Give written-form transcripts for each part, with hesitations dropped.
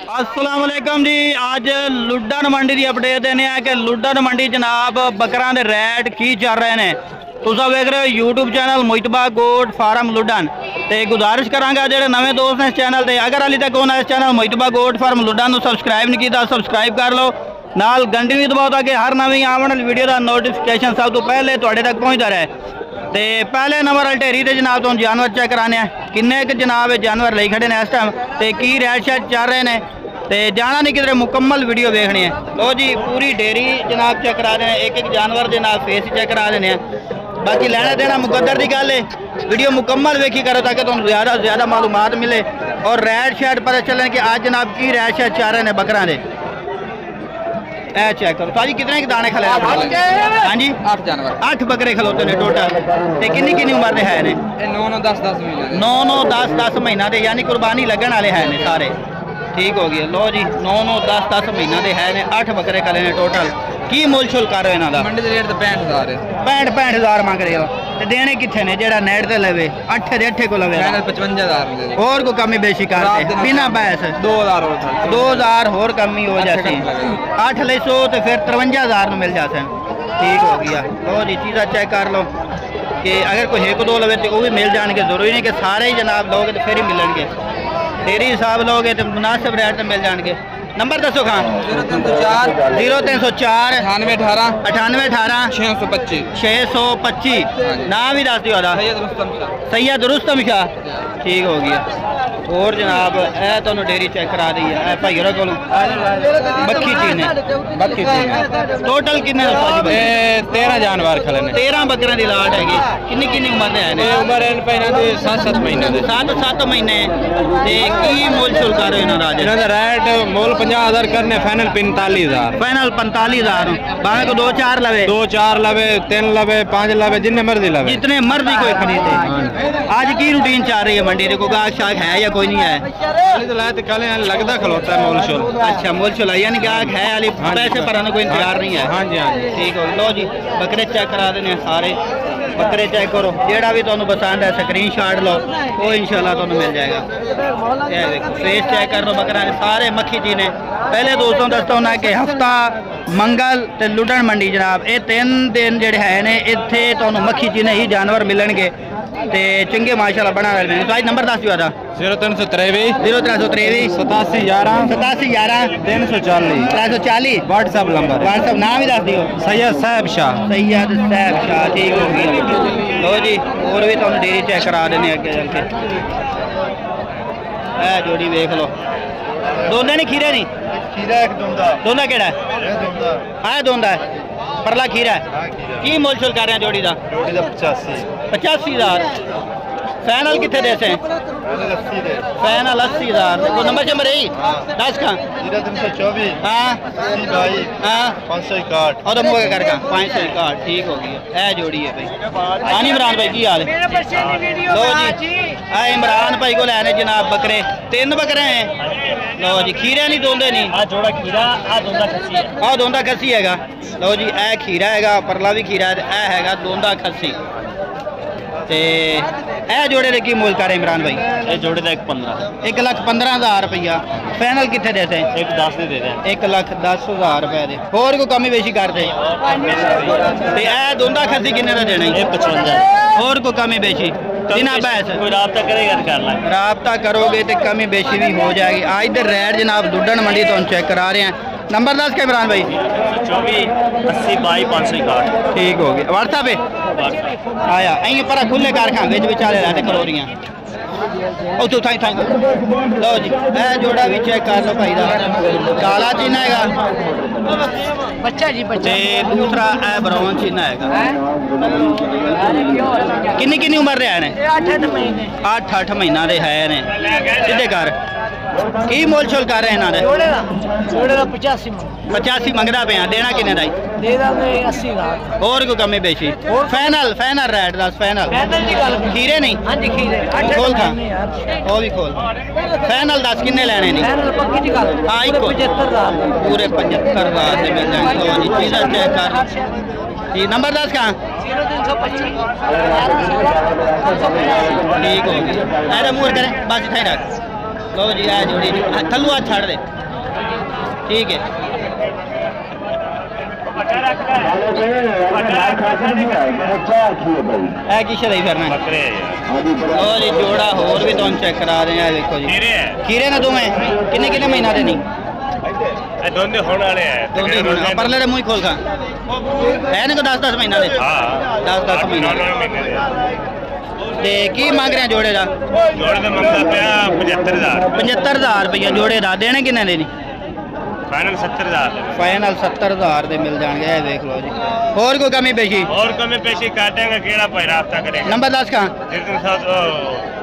अस्सलाम वालेकुम जी। आज लुड्डन मंडी की अपडेट देने हैं कि लुड्डन मंडी जनाब बकरां दे रेट की चल रहे हैं। तुम वेख रहे हो YouTube channel Mohitba goat farm Luddan. तो गुजारिश करांगा जो नवे दोस्त हैं इस चैनल से, अगर हाली तक होना इस channel Mohitba goat farm Luddan subscribe नहीं किया सबसक्राइब कर लो, नाल घंटी भी दबाओ ताकि हर नवी आने वाली वीडियो का नोटिफिकेशन सब तो पहले तुहाडे तक पहुँचता रहे। तो पहले नंबर वाले ढेरी से जनाब तुम जानवर चेक कराने किन्ने जनाब जानवर ले खड़े ने इस टाइम तो की रेट शेट चल रहे हैं। तो जाना नहीं किधर मुकम्मल वीडियो देखनी है। लो जी पूरी डेयरी जनाब चेक करा रहे हैं, एक एक जानवर के नाल फेस चेक करा रहे हैं। बाकी लेना देना मुकद्दर की गल है, वीडियो मुकम्मल वेखी करो ताकि तुम ज़्यादा से ज़्यादा मालूमात मिले और रेट शेट पता चले कि आज जनाब की रेट शेट चल रहे हैं बकरा दे। ए चेक करो ताजी कितने दाने खले? हाँ जी 8 जानवर 8 बकरे खलोते ने टोटल। तो किन्नी उम्र के है ने? 9-10 महीने 9-10 महीना के यानी कुर्बानी लगन वाले है ने सारे। ठीक हो गया। लो जी 9-10 महीना के है ने 8 बकरे खले ने टोटल। की मुल शुल कर रहे हैं मंडी दे रेट तो 65,000 है। 65,000 मंग रहे हो तो देने कितने ने जेड़ा नेट ते लवे 8 को लवे 55,000 और को कमी बेशी करते बिना बहस 2,000 और कमी हो जाती 8 ले सो तो फिर 53,000 मिल जाते। ठीक हो गया। लो जी चीज़ा चेक कर लो कि अगर कोई एक दो लवे तो वो भी मिल जाएंगे, जरूरी नहीं कि सारे ही जनाब लोगे तो फिर ही मिलेंगे। तेरी हिसाब लोगे तो मुनासिब रेट में मिल जाएंगे। नंबर दसो खां। 0304 9818 625 नाम ही दस दियो सैयद रुस्तम शाह। ठीक हो गया। और जनाब ए तो डेयरी चेक करा दी है भाई को बखी चीन टोटल किन्ने 13 जानवर खड़े ने 13 बकरियां की लाट हैगी। किन्नी उम्र है ने? उम्र है पहना दे 7 महीने दे 7 महीने। ते की मोल शुल कर रहे हो राज? इन्हां दा रेट मोल 50,000 करने फाइनल 45,000 फाइनल 45,000 भावे को 2-4 लवे 2-4 लवे 3 लवे 5 लवे जितने मर्जी लवे जितने मर्जी कोई खरीदे। आज की रूटीन चल रही है मंडी को? गाहक शाक है या कोई नहीं है? लगता खलोता है मोल शोल। अच्छा मोल शोल यानी गाहक है अली पैसे भरने कोई इंतजार नहीं है। हाँ जी हाँ जी ठीक हो। लो जी बकरे चेक करा देने सारे बकरे चेक करो, जेड़ा भी तुहानू पसंद है स्क्रीन शॉट लो वो इंशाल्लाह तुहानू मिल जाएगा। फेस चेक कर लो बकरा सारे मक्खी जी ने। पहले दोस्तों दसता होना कि हफ्ता मंगल ते लुड्डन मंडी जनाब ये 3 दिन जेडे है ने इत्थे तुहानू मक्खी जी ने ही जानवर मिलणगे ते चंगे माशाल्लाह बना रहे हैं। तो नंबर दस दियो 0323 0323 8711 340 व्हाट्सएप नंबर नाम ही दस दियो। सैयद साहब शाह। ठीक हो गया। लो जी और भी तुम डेयरी चेक करा देने अगे चल के। ए जोड़ी देख लो दोंदा नहीं खीरा नहीं दोंदा केड़ा है? दोंदा है परला खीरा है। की मोल शोल कर रहे हैं जोड़ी का? 85,000 फाइनल कितने दे से? फाइनल 80,000। को नंबर चंबर यही 10 का 0324 हाँ 561 और मुँह कर 561। ठीक हो गया। है जोड़ी है भाई। हाँ इमरान भाई की हाल है? लो जी इमरान भाई को लैने जनाब बकरे 3 बकरे हैं। लो जी खीरे नहीं दोंदे नहीं जोड़ा खीरा दोंदा खस्सी है। लो जी ए खीरा है परला भी खीरा है दोंदा खस्सी। ते ए जोड़े दे की मोल कर इमरान भाई? ये जोड़े का 1,15,000 रुपया। फाइनल कितने दे से? 1,10 दे दे 1,10,000 रुपए दे। और कोई कमी बेशी कर दे? ते ए दोंदा खस्सी किन्ने दा देना? 55। और कोई कमी बेशी बिना पैसे? कोई राब्ता करेगा कर लेंगे। राब्ता करोगे तो कमी बेशी भी हो जाएगी। आज इधर रेट जनाब लुड्डन मंडी तो चेक करा रहे हैं। नंबर 10 का इमरान भाई? 24 80 22 561। ठीक हो गया। व्हाट्सएप पे आया अं पर खुले कारखान विचाले रहते कलोरियां उतो थाई थाई। लो जी ए जोड़ा भी चेक कर लो भाई काला चीना है बच्चा जी बच्चा। दूसरा ए ब्राउन चीना है। किन्नी उम्र रहा है? 8 महीना दे है ने। सीधे कर की मोल शोल कर रहे हैं? जोड़े का 85 मंगदा पे देना किन्ने दा? दे दांगे 80,000। और कोई कमी बेची? फाइनल रेट दस फाइनल खीरे नहीं? हाँ जी खीरे खोल खा वो भी खोल। फाइनल 10 किन्ने लेने नहीं? हाँ एक पूरे 75,000 से मिल जाएंगे। चीज़ा चेक कर जी। नंबर 10 कहाँ? 0325 ठीक हो गया। मुँह करें बस इतना ही रख। लो जी आ जोड़ी थलू हाथ छाड़ दे। ठीक है। है की शराई फिरना और ये जोड़ा होर भी तुम चेक करा रहे हैं। देखो जी खीरे ने दोवें किन्ने किन्ने महीना दे नहीं दोंदे होने वाले हैं दोंदे होने परले मुंह खोल का है ना को 10-10 महीना दे 10-10 महीना ते की मांग रहे हैं जोड़े का जोड़े का मंगदा पिया 75,000 रुपया जोड़े का देने किन्ने देनी फाइनल 70,000 फाइनल 70,000 दे मिल जाएंगे। ये देख लो जी और कोई कमी पेशी और कमी पेशी काटेंगे केड़ा पे रास्ता करेंगे। नंबर 10 का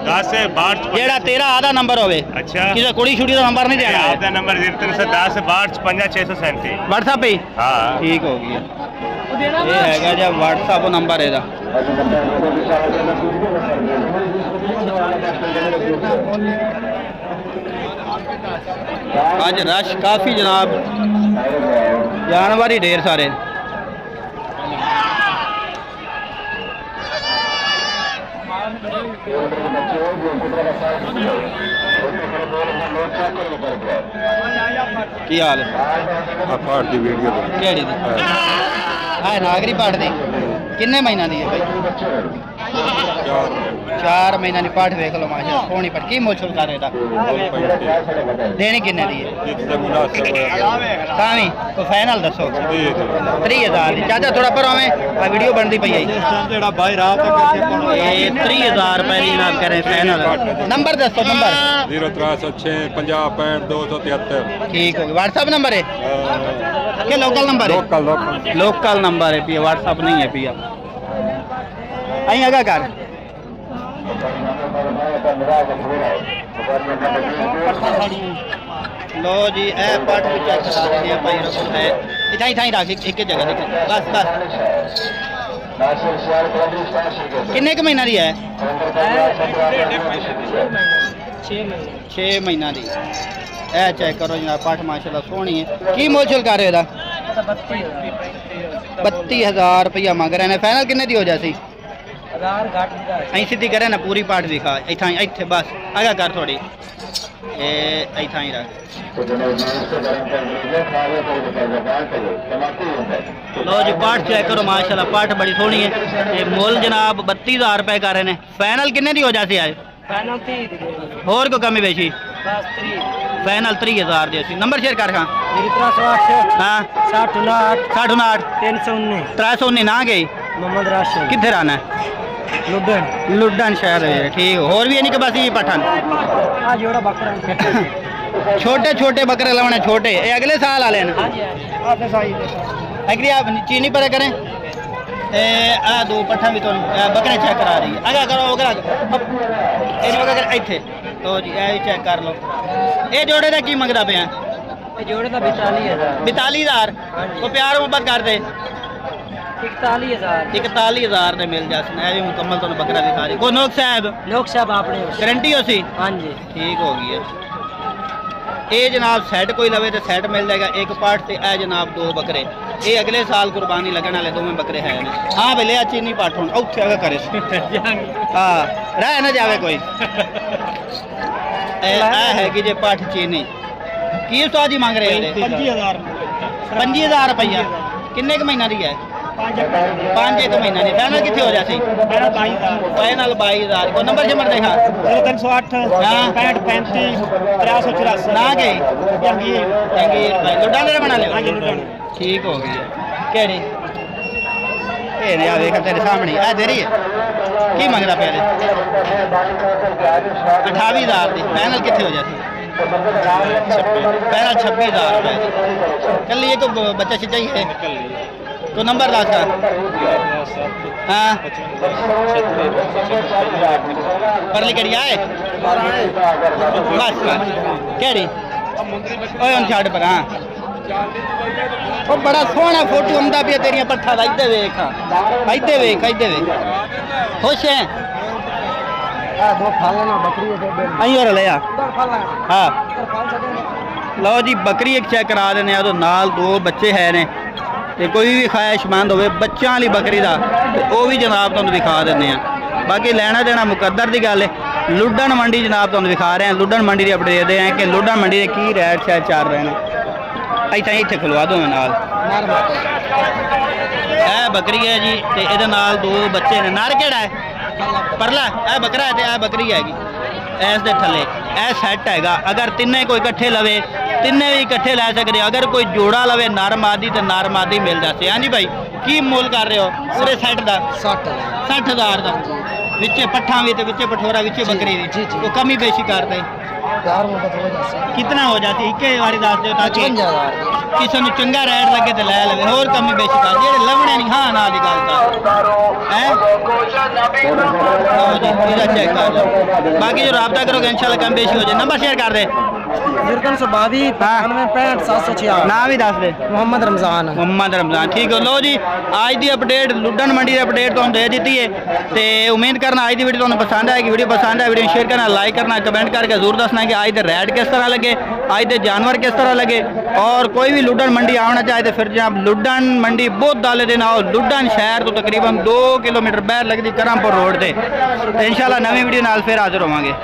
10 से 12 जेड़ा तेरा आधा नंबर होवे अच्छा किसी कुड़ी छुड़ी का नंबर नहीं देना है आपका नंबर 310 से 12 5637 व्हाट्सएप पे हां ठीक हो गया। ये हैगा जब व्हाट्सएप नंबर है दा आज रश काफी जनाब जानवर ही ढेर सारे की हाल है केड़ी दी है नागरी पाठ दी किन्ने महीना दी है भाई 4 महीना की पाठ देख लो माशा सोनी पर की मुश्किल कर रहा देनी किन्ने दी है तावी तो फाइनल दसो 30,000 चाचा थोड़ा पर हमें वीडियो बनती पई है 30,000 रुपए की जनाब करें फाइनल नंबर दसो नंबर 0306 50 65 273 ठीक हो गया। व्हाट्सएप नंबर है के लोकल नंबर है लोकल नंबर है पिया व्हाट्सएप नहीं है पिया अं अगा कर लो जी ए पाठ भी चेक करा रहे हैं भाई रखो है इथाई थाई रख एक जगह देख बस बस किन्ने क महीना दी है 6 महीना दी ए चेक करो जनाब पाठ माशाल्लाह सोहनी है की मोल कर रहे हो 32,000 रुपया मांग रहे हैं फाइनल किन्ने दी हो जासी अं सीधी करे ना पूरी पाठ दिखा इतना इतने बस आगा कर थोड़ी इतना ही रख लो जी पाठ चेक करो माशाल्लाह पाठ बड़ी सोहनी है। ये मोल जनाब 32,000 रुपए कर रहे हैं फाइनल किन्ने दी हो जाती है होर को कमी बेची फाइनल 30,000 दी नंबर शेयर कर खा 319 ना गई मोहम्मद राशिद किधर रहना है लुड्डन शहर है ठीक होर भी है नहीं कि बस ये पठान जोड़ा बकरा छोटे छोटे बकरे लवने छोटे ये अगले साल आ लेना अगली आप चीनी पर करें आ दो पठा भी तो बकरे चेक करा रही है आगे करो इतने तो जी ये चेक कर लो ये जोड़े का की मंगता पे जोड़े का 42,000 तो प्यार मोहब्बत कर दे 41,000 ने मिल जाए भी मुकम्मल तो बकरा दिखा रही को लोग साहब आपने गारंटी हो सी हाँ जी ठीक हो गई है। ये जनाब सैट कोई लवे तो सैट मिल जाएगा एक पार्ट से ए जनाब 2 बकरे ये अगले साल कुर्बानी लगने वाले 2 बकरे हैं हाँ भले आ चीनी पाठ हूँ औखे अगर करे हाँ रह ना जावे कोई है कि जे पाठ चीनी की स्वाद मांग रहे हैं 25,000 रुपया किन्ने क महीना दी है 5 एक महीना नहीं फाइनल कितने हो जाती फाइनल 22,000 को नंबर जमर देखा 308 65 35 384 ना गई जंगीर भाई लुटाने बना ले ठीक हो गई केड़ी ये आ देख तेरे सामने आ दे रही है की मंगदा पहले 28,000 दी फाइनल कितने हो जाती पहला 26,000 रुपये कल ये तो बच्चा चाहिए तो नंबर दास का हाँ परली कड़ी आए बस केड़ी छड़ पर हाँ वो बड़ा सोहना फोटो आंदा पिया तेरिया पट्ठा का इधर वेख खुश है अं और लिया हाँ लो जी बकरी एक चेक करा देने तो नाल 2 बच्चे है ने ते कोई भी ख्वाहिशमंद हो बच्चों वाली बकरी का वो भी जनाब तुम दिखा देने बाकी लेना देना मुकद्दर की गल है। लुड्डन मंडी जनाब तुम दिखा रहे हैं लुड्डन मंडी की अपडेट दे रहे हैं कि लुड्डन मंडी के की रेट शायद चल रहे हैं ਇੱਥੇ ਇੱਥੇ ਖਲਵਾ ਦੋ ਨਾਲ ਇਹ ਬੱਕਰੀ ਹੈ ਜੀ ਤੇ ਇਹਦੇ ਨਾਲ ਦੋ ਬੱਚੇ ਨੇ ਨਰ ਕਿਹੜਾ ਹੈ ਪਰਲਾ ਇਹ ਬੱਕਰਾ ਹੈ ਤੇ ਇਹ ਬੱਕਰੀ ਹੈਗੀ ਇਸ ਦੇ ਥੱਲੇ ਇਹ ਸੈੱਟ ਹੈਗਾ ਅਗਰ ਤਿੰਨੇ ਕੋਈ ਇਕੱਠੇ ਲਵੇ ਤਿੰਨੇ ਵੀ ਇਕੱਠੇ ਲੈ ਸਕਦੇ ਹੋ ਅਗਰ ਕੋਈ ਜੋੜਾ ਲਵੇ ਨਰ ਮਾਦੀ ਤੇ ਨਰ ਮਾਦੀ ਮਿਲ ਜਾਸੇ ਹਾਂਜੀ ਭਾਈ ਕੀ ਮੁੱਲ ਕਰ ਰਹੇ ਹੋ ਪੂਰੇ ਸੈੱਟ ਦਾ 60,000 ਦਾ ਵਿੱਚੇ ਪੱਠਾਂ ਵੀ ਤੇ ਵਿੱਚੇ ਪਠੋਰਾ ਵਿੱਚੇ ਬੱਕਰੀ ਦੀ ਉਹ ਕਮੀ ਬੇਸ਼ੀ ਕਰਦੇ कितना हो जाती है वाली दस दो ताकि किसी ने चंगा रेट लगे तो लै लवे होर कमी बेची कर जेडे लवणे नहीं हाँ ना दी गल है चेक कर लो बाकी जो राबता करोगे इंशाल्लाह कम बेशी हो जाए नंबर शेयर कर दे नाम भी दस दे मोहम्मद रमजान ठीक है लो जी आज की अपडेट लुड्डन मंडी की अपडेट तुम दे दी है तो उम्मीद करना आज की वीडियो तुम्हें पसंद आएगी वीडियो पसंद है वीडियो शेयर करना लाइक करना कमेंट करके जरूर दसना कि आज के रेट किस तरह लगे आज के जानवर किस तरह लगे और कोई भी लुड्डन मंडी आना चाहे तो फिर जब लुड्डन मंडी बहुत दाले दिन आओ लुड्डन शहर तो तकरीबन 2 किलोमीटर बाहर लगती करमपुर रोड से इंशाल्लाह नवी वीडियो नाल फिर हाजिर होवांगे।